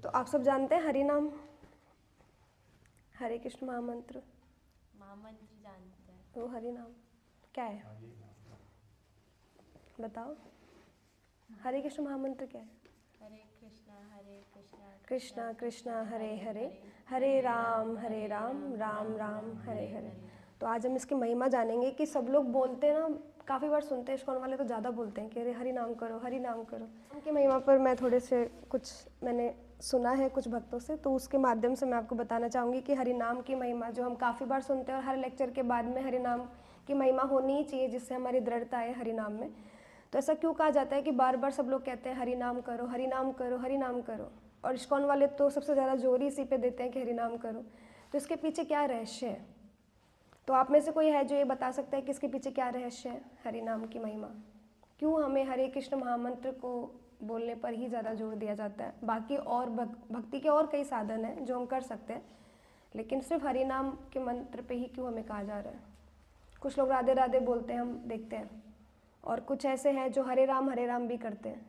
तो आप सब जानते हैं हरि नाम, हरे कृष्ण महामंत्र? महामंत्र जानते हैं। वो हरि नाम क्या है बताओ? हरे कृष्ण महामंत्र क्या है? हरे कृष्णा कृष्णा कृष्णा हरे हरे, हरे राम राम राम हरे हरे। तो आज हम इसकी महिमा जानेंगे कि सब लोग बोलते हैं ना, काफ़ी बार सुनते हैं, इस्कॉन वाले तो ज़्यादा बोलते हैं कि अरे हरि नाम करो, हरि नाम करो। उनकी महिमा पर मैं थोड़े से कुछ मैंने सुना है कुछ भक्तों से, तो उसके माध्यम से मैं आपको बताना चाहूँगी कि हरि नाम की महिमा जो हम काफ़ी बार सुनते हैं और हर लेक्चर के बाद में हरि नाम की महिमा होनी ही चाहिए, जिससे हमारी दृढ़ता है हरि नाम में। तो ऐसा क्यों कहा जाता है कि बार बार सब लोग कहते हैं हरि नाम करो, हरि नाम करो, हरि नाम करो, और इस्कॉन वाले तो सबसे ज़्यादा जोर ही इसी पे देते हैं कि हरि नाम करो। तो इसके पीछे क्या रहस्य है? तो आप में से कोई है जो ये बता सकता है कि इसके पीछे क्या रहस्य है हरि नाम की महिमा? क्यों हमें हरे कृष्ण महामंत्र को बोलने पर ही ज़्यादा जोर दिया जाता है? बाकी और भक्ति के और कई साधन हैं जो हम कर सकते हैं, लेकिन सिर्फ हरि नाम के मंत्र पे ही क्यों हमें कहा जा रहा है? कुछ लोग राधे राधे बोलते हैं, हम देखते हैं, और कुछ ऐसे हैं जो हरे राम भी करते हैं।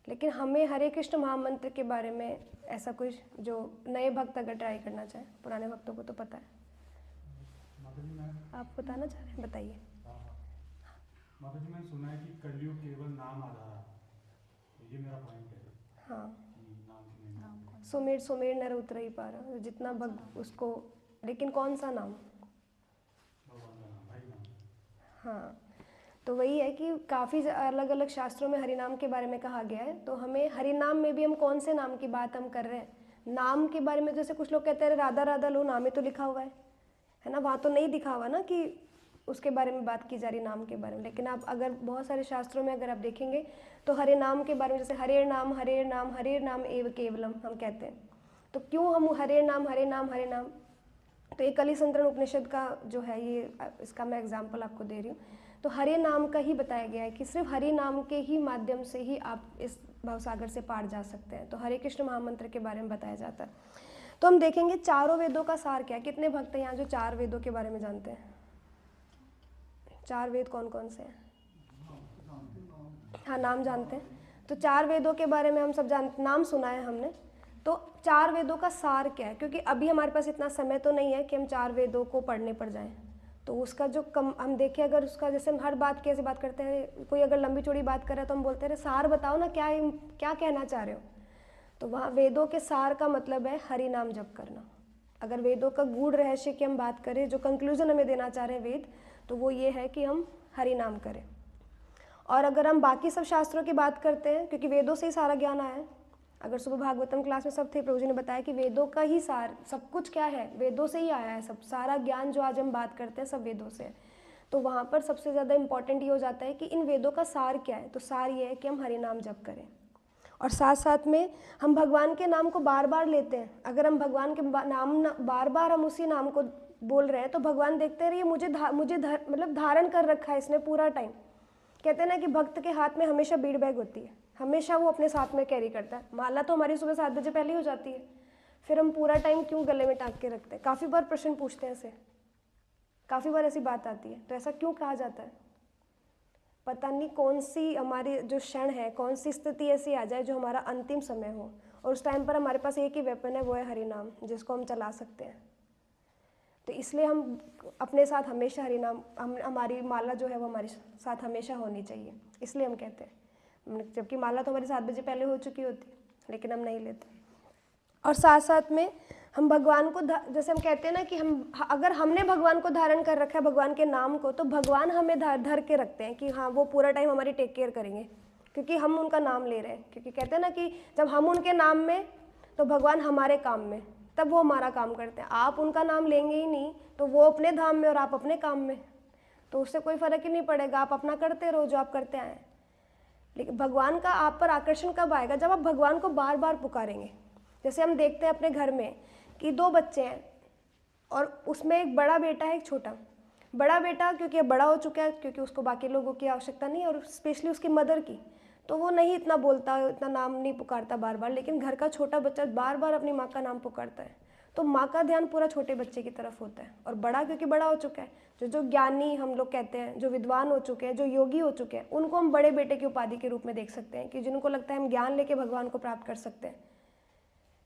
लेकिन हमें हरे कृष्ण महामंत्र के बारे में ऐसा कुछ जो नए भक्त अगर ट्राई करना चाहें, पुराने भक्तों को तो पता है, आप बताना चाह रहे हैं, बताइए। माता जी, मैंने सुना है कि कलयुग केवल नाम आधार है, तो ये मेरा पॉइंट है। हाँ, नाम की महिमा। सुमेर सुमेर नर उतर ही पारा, जितना भक्त उसको, लेकिन कौन सा नाम? भगवान का नाम, हरि नाम। हाँ, तो वही है कि काफ़ी अलग अलग शास्त्रों में हरि नाम के बारे में कहा गया है। तो हमें हरि नाम में भी हम कौन से नाम की बात हम कर रहे हैं? नाम के बारे में जैसे कुछ लोग कहते हैं राधा राधा लो, नाम ही तो लिखा हुआ है ना, वहाँ तो नहीं दिखा हुआ ना कि उसके बारे में बात की जा रही नाम के बारे में। लेकिन आप अगर बहुत सारे शास्त्रों में अगर आप देखेंगे तो हरे नाम के बारे में, जैसे हरे नाम एव केवलम हम कहते हैं। तो क्यों हम हरे नाम हरे नाम? तो ये कलिसंतरण उपनिषद का जो है, ये इसका मैं एग्जाम्पल आपको दे रही हूँ। तो हरे नाम का ही बताया गया है कि सिर्फ हरे नाम के ही माध्यम से ही आप इस भवसागर से पार जा सकते हैं। तो हरे कृष्ण महामंत्र के बारे में बताया जाता है। तो हम देखेंगे चारों वेदों का सार क्या है। कितने भक्त हैं यहाँ जो चार वेदों के बारे में जानते हैं? चार वेद कौन कौन से हैं? हाँ, नाम जानते हैं। तो चार वेदों के बारे में हम सब नाम सुना है हमने। तो चार वेदों का सार क्या है? क्योंकि अभी हमारे पास इतना समय तो नहीं है कि हम चार वेदों को पढ़ने पर जाएं। तो उसका जो हम देखें, अगर उसका जैसे हम हर बात कैसे बात करते हैं, कोई अगर लंबी चौड़ी बात कर रहा है तो हम बोलते हैं सार बताओ ना, क्या क्या कहना चाह रहे हो? तो वहाँ वेदों के सार का मतलब है हरि नाम जप करना। अगर वेदों का गूढ़ रहस्य की हम बात करें, जो कंक्लूजन हमें देना चाह रहे हैं वेद, तो वो ये है कि हम हरि नाम करें। और अगर हम बाकी सब शास्त्रों की बात करते हैं, क्योंकि वेदों से ही सारा ज्ञान आया है। अगर सुबह भागवतम क्लास में सब थे, प्रभु जी ने बताया कि वेदों का ही सार सब कुछ क्या है, वेदों से ही आया है। सब सारा ज्ञान जो आज हम बात करते हैं सब वेदों से है। तो वहाँ पर सबसे ज़्यादा इम्पॉर्टेंट ये हो जाता है कि इन वेदों का सार क्या है। तो सार ये है कि हम हरि नाम जप करें, और साथ साथ में हम भगवान के नाम को बार बार लेते हैं। अगर हम भगवान के नाम बार बार हम उसी नाम को बोल रहे हैं तो भगवान देखते रहिए, मुझे मतलब धारण कर रखा है इसने पूरा टाइम। कहते हैं ना कि भक्त के हाथ में हमेशा बीड़ बैग होती है, हमेशा वो अपने साथ में कैरी करता है। माला तो हमारी सुबह 7 बजे पहले हो जाती है, फिर हम पूरा टाइम क्यों गले में टांग के रखते हैं? काफ़ी बार प्रश्न पूछते हैं ऐसे, काफ़ी बार ऐसी बात आती है। तो ऐसा क्यों कहा जाता है? पता नहीं कौन सी हमारी जो क्षण है, कौन सी स्थिति ऐसी आ जाए जो हमारा अंतिम समय हो, और उस टाइम पर हमारे पास एक ही वेपन है, वो है हरि नाम, जिसको हम चला सकते हैं। तो इसलिए हम अपने साथ हमेशा हरि नाम, हमारी माला जो है वो हमारे साथ हमेशा होनी चाहिए, इसलिए हम कहते हैं। जबकि माला तो हमारी 7 बजे पहले हो चुकी होती, लेकिन हम नहीं लेते। और साथ साथ में हम भगवान को, जैसे हम कहते हैं ना कि अगर हमने भगवान को धारण कर रखा है, भगवान के नाम को, तो भगवान हमें धर के रखते हैं कि हाँ वो पूरा टाइम हमारी टेक केयर करेंगे, क्योंकि हम उनका नाम ले रहे हैं। क्योंकि कहते हैं ना कि जब हम उनके नाम में, तो भगवान हमारे काम में, तब वो हमारा काम करते हैं। आप उनका नाम लेंगे ही नहीं तो वो अपने धाम में और आप अपने काम में, तो उससे कोई फ़र्क ही नहीं पड़ेगा। आप अपना करते रहो जो आप करते आए। लेकिन भगवान का आप पर आकर्षण कब आएगा? जब आप भगवान को बार बार पुकारेंगे। जैसे हम देखते हैं अपने घर में कि 2 बच्चे हैं और उसमें एक बड़ा बेटा है, एक छोटा। बड़ा बेटा क्योंकि अब बड़ा हो चुका है, क्योंकि उसको बाकी लोगों की आवश्यकता नहीं है, और स्पेशली उसकी मदर की, तो वो नहीं इतना बोलता, इतना नाम नहीं पुकारता बार बार। लेकिन घर का छोटा बच्चा बार बार अपनी माँ का नाम पुकारता है, तो माँ का ध्यान पूरा छोटे बच्चे की तरफ होता है। और बड़ा क्योंकि बड़ा हो चुका है, जो ज्ञानी हम लोग कहते हैं, जो विद्वान हो चुके हैं, जो योगी हो चुके हैं, उनको हम बड़े बेटे की उपाधि के रूप में देख सकते हैं, कि जिनको लगता है हम ज्ञान लेके भगवान को प्राप्त कर सकते हैं,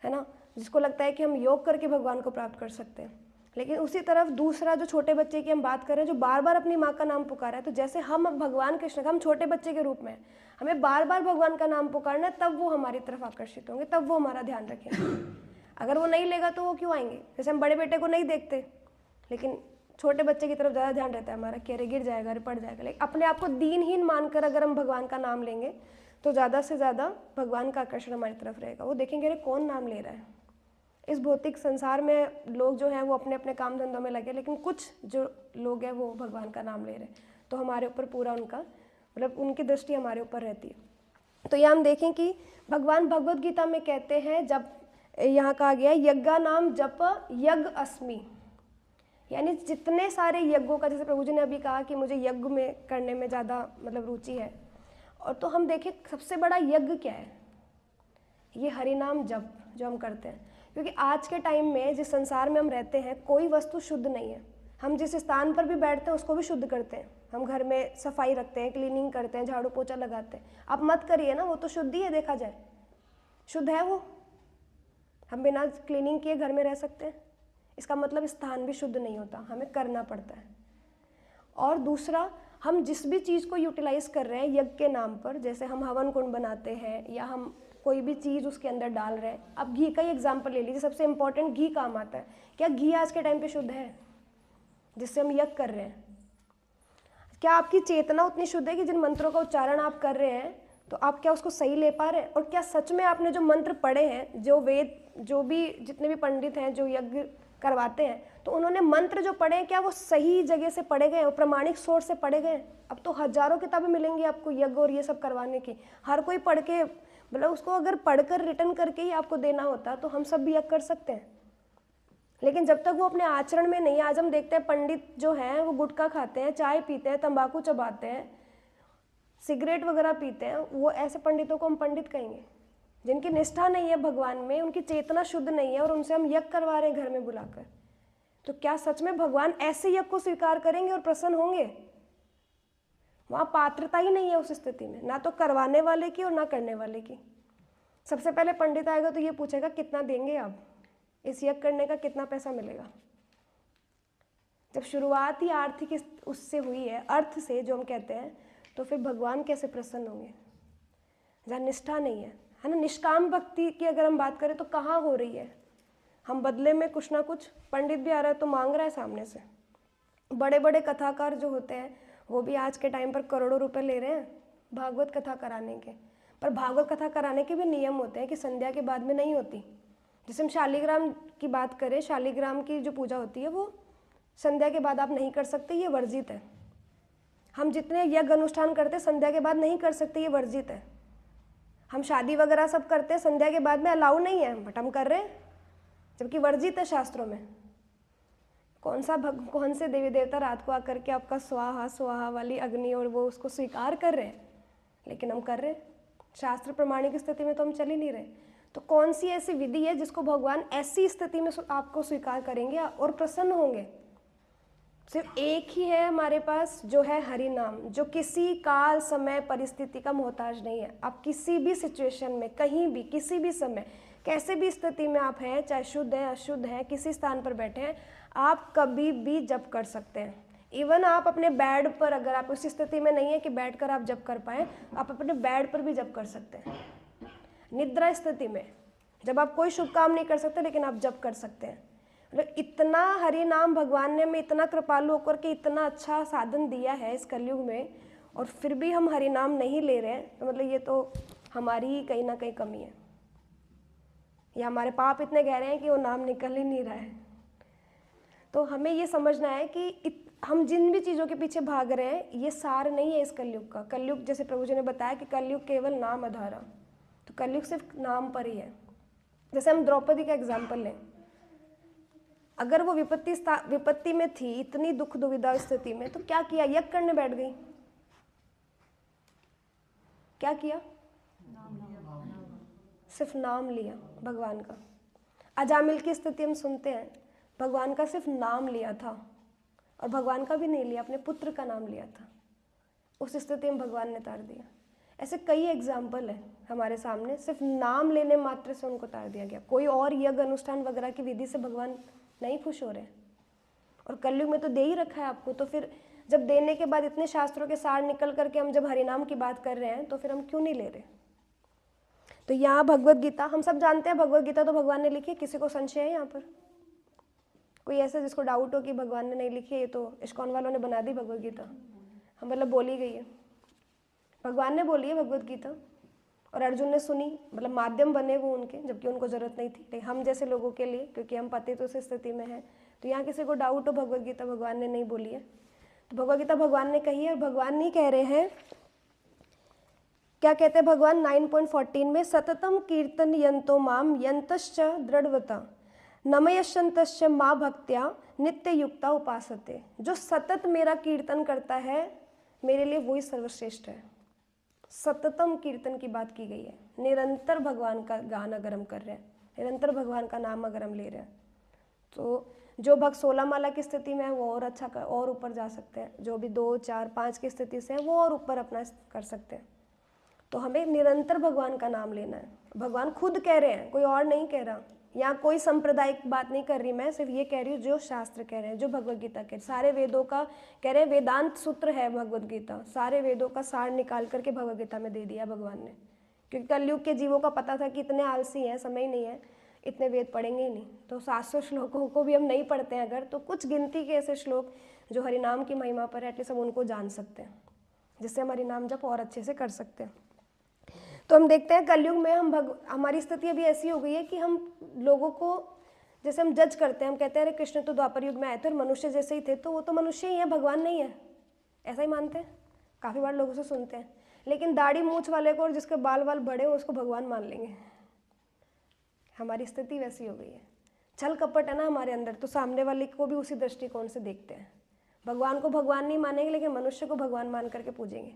है ना, जिसको लगता है कि हम योग करके भगवान को प्राप्त कर सकते हैं। लेकिन उसी तरफ दूसरा जो छोटे बच्चे की हम बात कर रहे हैं, जो बार बार अपनी माँ का नाम पुकारा है, तो जैसे हम अब भगवान कृष्ण का, हम छोटे बच्चे के रूप में हैं, हमें बार बार भगवान का नाम पुकारना है, तब वो हमारी तरफ आकर्षित होंगे, तब वो हमारा ध्यान रखेंगे। अगर वो नहीं लेगा तो वो क्यों आएंगे। जैसे हम बड़े बेटे को नहीं देखते, लेकिन छोटे बच्चे की तरफ ज़्यादा ध्यान रहता है हमारा कि अरे गिर जाएगा, अरे पड़ जाएगा। लेकिन अपने आप को दीनहीन मानकर अगर हम भगवान का नाम लेंगे तो ज़्यादा से ज़्यादा भगवान का आकर्षण हमारी तरफ रहेगा। वो देखेंगे अरे कौन नाम ले रहा है। इस भौतिक संसार में लोग जो हैं वो अपने अपने काम धंधों में लगे, लेकिन कुछ जो लोग हैं वो भगवान का नाम ले रहे हैं, तो हमारे ऊपर पूरा उनका मतलब उनकी दृष्टि हमारे ऊपर रहती है। तो ये हम देखें कि भगवान भगवद गीता में कहते हैं, जब यहाँ कहा गया यज्ञा नाम जप यज्ञ अस्मि, यानी जितने सारे यज्ञों का, जैसे प्रभु जी ने अभी कहा कि मुझे यज्ञ में करने में ज़्यादा मतलब रुचि है, और तो हम देखें सबसे बड़ा यज्ञ क्या है, ये हरिनाम जप जो हम करते हैं। क्योंकि आज के टाइम में जिस संसार में हम रहते हैं कोई वस्तु शुद्ध नहीं है। हम जिस स्थान पर भी बैठते हैं उसको भी शुद्ध करते हैं, हम घर में सफाई रखते हैं, क्लीनिंग करते हैं, झाड़ू पोछा लगाते हैं। आप मत करिए ना, वो तो शुद्ध ही है, देखा जाए शुद्ध है वो। हम बिना क्लीनिंग किए घर में रह सकते हैं, इसका मतलब स्थान भी शुद्ध नहीं होता, हमें करना पड़ता है। और दूसरा, हम जिस भी चीज़ को यूटिलाइज कर रहे हैं यज्ञ के नाम पर, जैसे हम हवन कुंड बनाते हैं या हम कोई भी चीज़ उसके अंदर डाल रहे हैं। अब घी का ही एग्जाम्पल ले लीजिए, सबसे इंपॉर्टेंट घी काम आता है। क्या घी आज के टाइम पे शुद्ध है जिससे हम यज्ञ कर रहे हैं? क्या आपकी चेतना उतनी शुद्ध है कि जिन मंत्रों का उच्चारण आप कर रहे हैं तो आप क्या उसको सही ले पा रहे हैं? और क्या सच में आपने जो मंत्र पढ़े हैं, जो वेद, जो भी जितने भी पंडित हैं जो यज्ञ करवाते हैं, तो उन्होंने मंत्र जो पढ़े हैं क्या वो सही जगह से पढ़े गए और प्रमाणिक सोर्स से पढ़े गए? अब तो हजारों किताबें मिलेंगी आपको यज्ञ और ये सब करवाने की, हर कोई पढ़ के, मतलब उसको अगर पढ़कर रिटर्न करके ही आपको देना होता तो हम सब भी यज्ञ कर सकते हैं। लेकिन जब तक वो अपने आचरण में नहीं, आज हम देखते हैं पंडित जो हैं वो गुटखा खाते हैं, चाय पीते हैं, तंबाकू चबाते हैं, सिगरेट वगैरह पीते हैं, वो ऐसे पंडितों को हम पंडित कहेंगे जिनकी निष्ठा नहीं है भगवान में, उनकी चेतना शुद्ध नहीं है, और उनसे हम यज्ञ करवा रहे हैं घर में बुलाकर। तो क्या सच में भगवान ऐसे यज्ञ को स्वीकार करेंगे और प्रसन्न होंगे? वहाँ पात्रता ही नहीं है उस स्थिति में, ना तो करवाने वाले की और ना करने वाले की। सबसे पहले पंडित आएगा तो ये पूछेगा कितना देंगे आप, इस यज्ञ करने का कितना पैसा मिलेगा। जब शुरुआत ही आर्थिक उससे हुई है, अर्थ से जो हम कहते हैं, तो फिर भगवान कैसे प्रसन्न होंगे जहाँ निष्ठा नहीं है ना। निष्काम भक्ति की अगर हम बात करें तो कहाँ हो रही है? हम बदले में कुछ ना कुछ, पंडित भी आ रहा है तो मांग रहा है सामने से। बड़े बड़े कथाकार जो होते हैं वो भी आज के टाइम पर करोड़ों रुपए ले रहे हैं भागवत कथा कराने के। पर भागवत कथा कराने के भी नियम होते हैं कि संध्या के बाद में नहीं होती। जैसे हम शालिग्राम की बात करें, शालिग्राम की जो पूजा होती है वो संध्या के बाद आप नहीं कर सकते, ये वर्जित है। हम जितने यज्ञ अनुष्ठान करते हैं संध्या के बाद नहीं कर सकते, ये वर्जित है। हम शादी वगैरह सब करते हैं संध्या के बाद में, अलाउ नहीं है, बट हम कर रहे हैं जबकि वर्जित है शास्त्रों में। कौन से देवी देवता रात को आकर के आपका स्वाहा स्वाहा वाली अग्नि और वो उसको स्वीकार कर रहे हैं, लेकिन हम कर रहे हैं। शास्त्र प्रमाणिक स्थिति में तो हम चल ही नहीं रहे। तो कौन सी ऐसी विधि है जिसको भगवान ऐसी स्थिति में आपको स्वीकार करेंगे और प्रसन्न होंगे? सिर्फ एक ही है हमारे पास, जो है हरि नाम, जो किसी काल समय परिस्थिति का मोहताज नहीं है। आप किसी भी सिचुएशन में, कहीं भी, किसी भी समय, कैसे भी स्थिति में आप हैं, चाहे शुद्ध हैं अशुद्ध हैं, किसी स्थान पर बैठे हैं, आप कभी भी जप कर सकते हैं। इवन आप अपने बेड पर, अगर आप उस स्थिति में नहीं है कि बैठकर आप जप कर पाएँ, आप अपने बेड पर भी जप कर सकते हैं। निद्रा स्थिति में, जब आप कोई शुभ काम नहीं कर सकते लेकिन आप जप कर सकते हैं। मतलब इतना हरि नाम भगवान ने हमें इतना कृपालु होकर के इतना अच्छा साधन दिया है इस कलयुग में, और फिर भी हम हरि नाम नहीं ले रहे हैं, तो मतलब ये तो हमारी ही कहीं ना कहीं कमी है, या हमारे पाप इतने गहरे हैं कि वो नाम निकल ही नहीं रहा है। तो हमें ये समझना है कि हम जिन भी चीज़ों के पीछे भाग रहे हैं ये सार नहीं है इस कलयुग का। कलयुग, जैसे प्रभु जी ने बताया कि कलयुग केवल नाम आधारा, तो कलयुग सिर्फ नाम पर ही है। जैसे हम द्रौपदी का एग्जाम्पल लें, अगर वो विपत्ति में थी, इतनी दुख दुविधा स्थिति में, तो क्या किया? यज्ञ करने बैठ गई। क्या किया? सिर्फ नाम लिया भगवान का। अजामिल की स्थिति हम सुनते हैं, भगवान का सिर्फ नाम लिया था, और भगवान का भी नहीं लिया, अपने पुत्र का नाम लिया था। उस स्थिति में भगवान ने तार दिया। ऐसे कई एग्जाम्पल हैं हमारे सामने, सिर्फ नाम लेने मात्र से उनको उतार दिया गया। कोई और यज्ञ अनुष्ठान वगैरह की विधि से भगवान नहीं खुश हो रहे, और कलयुग में तो दे ही रखा है आपको। तो फिर जब देने के बाद इतने शास्त्रों के सार निकल करके हम जब हरिनाम की बात कर रहे हैं, तो फिर हम क्यों नहीं ले रहे? तो यहाँ भगवत गीता हम सब जानते हैं, भगवत गीता तो भगवान ने लिखी, किसी को संशय है यहाँ पर? कोई ऐसा जिसको डाउट हो कि भगवान ने नहीं लिखी? ये तो इस्कॉन वालों ने बना दी भगवत गीता, हम मतलब बोली गई है, भगवान ने बोली है भगवत गीता, और अर्जुन ने सुनी, मतलब माध्यम बने वो उनके, जबकि उनको जरूरत नहीं थी। लेकिन हम जैसे लोगों के लिए, क्योंकि हम पति तो उस स्थिति में हैं, तो यहाँ किसी को डाउट हो भगवत गीता भगवान ने नहीं बोली है, तो भगवत गीता भगवान ने कही है। और भगवान नहीं कह रहे हैं, क्या कहते हैं भगवान 9.14 में, सततम कीर्तन यंतो माम यंतश्च दृढ़वता नमयशंतश्च माँ भक्त्या नित्य युक्ता उपासते। जो सतत मेरा कीर्तन करता है, मेरे लिए वही सर्वश्रेष्ठ है। सततम कीर्तन की बात की गई है, निरंतर भगवान का गान अगर हम कर रहे हैं, निरंतर भगवान का नाम अगर हम ले रहे हैं, तो जो भक्त 16 माला की स्थिति में है वो और अच्छा और ऊपर जा सकते हैं, जो भी 2, 4, 5 की स्थिति से है वो और ऊपर अपना कर सकते हैं। तो हमें निरंतर भगवान का नाम लेना है। भगवान खुद कह रहे हैं, कोई और नहीं कह रहा। यहाँ कोई सांप्रदायिक बात नहीं कर रही मैं, सिर्फ ये कह रही हूँ जो शास्त्र कह रहे हैं, जो भगवत गीता कह, सारे वेदों का कह रहे हैं, वेदांत सूत्र है भगवत गीता, सारे वेदों का सार निकाल करके भगवत गीता में दे दिया भगवान ने। क्योंकि कलयुग के जीवों का पता था कि इतने आलसी हैं, समय ही नहीं है, इतने वेद पढ़ेंगे ही नहीं, तो 700 श्लोकों को भी हम नहीं पढ़ते हैं अगर, तो कुछ गिनती के ऐसे श्लोक जो हरिनाम की महिमा पर है, एटलीस्ट हम उनको जान सकते हैं, जिससे हम हरिनाम जप और अच्छे से कर सकते हैं। तो हम देखते हैं कलयुग में हमारी स्थिति अभी ऐसी हो गई है कि हम लोगों को जैसे हम जज करते हैं, हम कहते हैं अरे कृष्ण तो द्वापर युग में आए थे और मनुष्य जैसे ही थे, तो वो तो मनुष्य ही है, भगवान नहीं है, ऐसा ही मानते हैं। काफ़ी बार लोगों से सुनते हैं, लेकिन दाढ़ी मूछ वाले को और जिसके बाल बड़े हो उसको भगवान मान लेंगे। हमारी स्थिति वैसी हो गई है, छल कपट है ना हमारे अंदर, तो सामने वाले को भी उसी दृष्टिकोण से देखते हैं। भगवान को भगवान नहीं मानेंगे, लेकिन मनुष्य को भगवान मान करके पूजेंगे।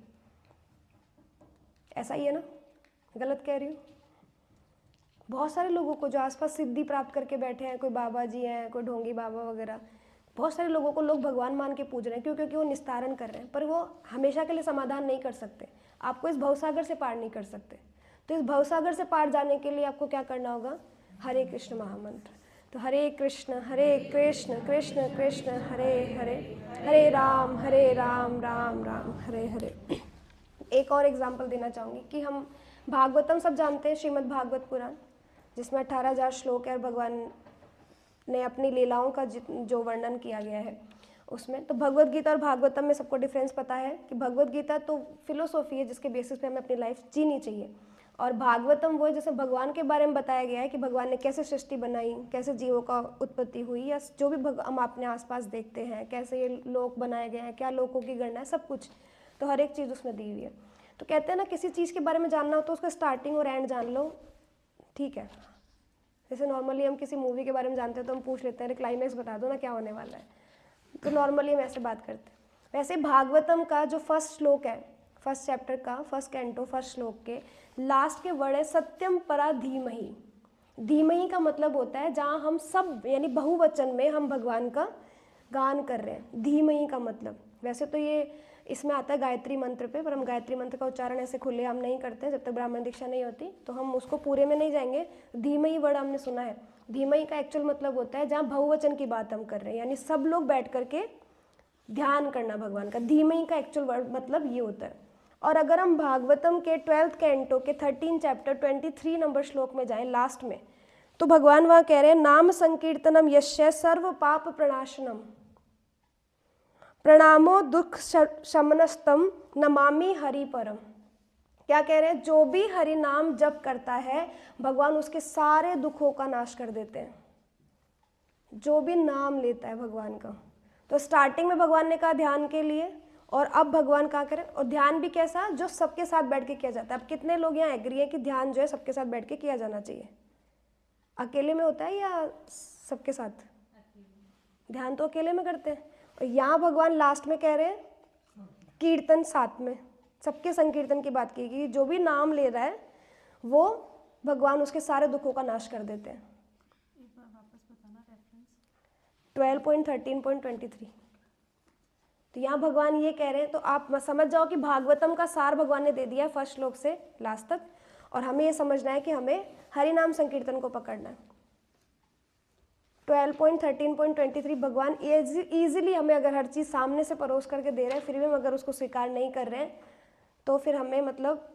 ऐसा ही है ना? गलत कह रही हूँ? बहुत सारे लोगों को जो आसपास सिद्धि प्राप्त करके बैठे हैं, कोई बाबा जी हैं, कोई ढोंगी बाबा वगैरह, बहुत सारे लोगों को लोग भगवान मान के पूज रहे हैं, क्यों? क्योंकि वो निस्तारण कर रहे हैं, पर वो हमेशा के लिए समाधान नहीं कर सकते। आपको इस भवसागर से पार नहीं कर सकते। तो इस भवसागर से पार जाने के लिए आपको क्या करना होगा? हरे कृष्ण महामंत्र। तो हरे कृष्ण कृष्ण कृष्ण हरे हरे, हरे राम राम राम हरे हरे। एक और एग्जाम्पल देना चाहूँगी कि हम भागवतम सब जानते हैं, श्रीमद् भागवत पुराण, जिसमें 18,000 श्लोक है और भगवान ने अपनी लीलाओं का जो वर्णन किया गया है उसमें। तो भगवत गीता और भागवतम में सबको डिफरेंस पता है कि भगवत गीता तो फिलोसॉफी है जिसके बेसिस पे हमें अपनी लाइफ जीनी चाहिए, और भागवतम वो है जिसमें भगवान के बारे में बताया गया है कि भगवान ने कैसे सृष्टि बनाई, कैसे जीवों का उत्पत्ति हुई, या जो भी हम अपने आसपास देखते हैं, कैसे ये लोक बनाए गए हैं, क्या लोकों की गणना है, सब कुछ, तो हर एक चीज़ उसमें दी हुई है। तो कहते हैं ना, किसी चीज़ के बारे में जानना हो तो उसका स्टार्टिंग और एंड जान लो, ठीक है। जैसे नॉर्मली हम किसी मूवी के बारे में जानते हैं तो हम पूछ लेते हैं क्लाइमैक्स बता दो ना क्या होने वाला है, तो नॉर्मली हम ऐसे बात करते हैं। वैसे भागवतम का जो फर्स्ट श्लोक है, फर्स्ट चैप्टर का फर्स्ट कैंटो फर्स्ट श्लोक के लास्ट के वर्ड है सत्यम परा धीमहि। धीमहि का मतलब होता है जहाँ हम सब यानी बहुवचन में हम भगवान का गान कर रहे हैं। धीमहि का मतलब, वैसे तो ये इसमें आता है गायत्री मंत्र पे, पर हम गायत्री मंत्र का उच्चारण ऐसे खुले हम नहीं करते जब तक ब्राह्मण दीक्षा नहीं होती, तो हम उसको पूरे में नहीं जाएंगे। धीमहि वर्ड हमने सुना है, धीमहि का एक्चुअल मतलब होता है जहाँ बहुवचन की बात हम कर रहे हैं, यानी सब लोग बैठ करके ध्यान करना भगवान का। धीमहि का एक्चुअल वर्ड मतलब ये होता है। और अगर हम भागवतम के 12th कैंटो के 13 चैप्टर 23 नंबर श्लोक में जाएं लास्ट में, तो भगवान वहाँ कह रहे हैं नाम संकीर्तनम यस्य सर्व पाप प्रणाशनम प्रणामो दुख शमनस्तम नमामि हरि परम। क्या कह रहे हैं? जो भी हरि नाम जप करता है भगवान उसके सारे दुखों का नाश कर देते हैं, जो भी नाम लेता है भगवान का। तो स्टार्टिंग में भगवान ने कहा ध्यान के लिए, और अब भगवान कहाँ करें, और ध्यान भी कैसा, जो सबके साथ बैठ के किया जाता है। अब कितने लोग यहाँ एग्री हैं कि ध्यान जो है सबके साथ बैठ के किया जाना चाहिए? अकेले में होता है या सबके साथ? ध्यान तो अकेले में करते हैं, और यहाँ भगवान लास्ट में कह रहे हैं कीर्तन साथ में, सबके संकीर्तन की बात की गई। जो भी नाम ले रहा है वो भगवान उसके सारे दुखों का नाश कर देते हैं। 12.13.23। तो यहाँ भगवान ये कह रहे हैं, तो आप समझ जाओ कि भागवतम का सार भगवान ने दे दिया है फर्स्ट श्लोक से लास्ट तक, और हमें ये समझना है कि हमें हरि नाम संकीर्तन को पकड़ना है। 12.13.23 भगवान ईजिली हमें अगर हर चीज़ सामने से परोस करके दे रहे हैं, फिर भी हम अगर उसको स्वीकार नहीं कर रहे हैं, तो फिर हमें मतलब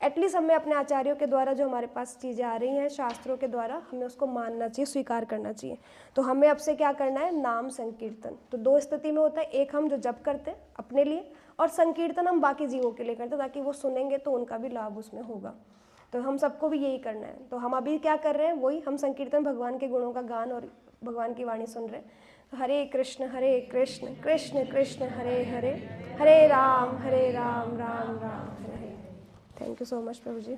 एटलीस्ट हमें अपने आचार्यों के द्वारा जो हमारे पास चीज़ें आ रही हैं शास्त्रों के द्वारा, हमें उसको मानना चाहिए, स्वीकार करना चाहिए। तो हमें अब से क्या करना है, नाम संकीर्तन। तो दो स्थिति में होता है, एक हम जो जप करते हैं अपने लिए, और संकीर्तन हम बाकी जीवों के लिए करते हैं, ताकि वो सुनेंगे तो उनका भी लाभ उसमें होगा। तो हम सबको भी यही करना है। तो हम अभी क्या कर रहे हैं, वही हम संकीर्तन, भगवान के गुणों का गान और भगवान की वाणी सुन रहे हैं। Hare Krishna Krishna Krishna Hare Hare, Hare Ram Ram Ram Hare Hare. Thank you so much प्रभु जी।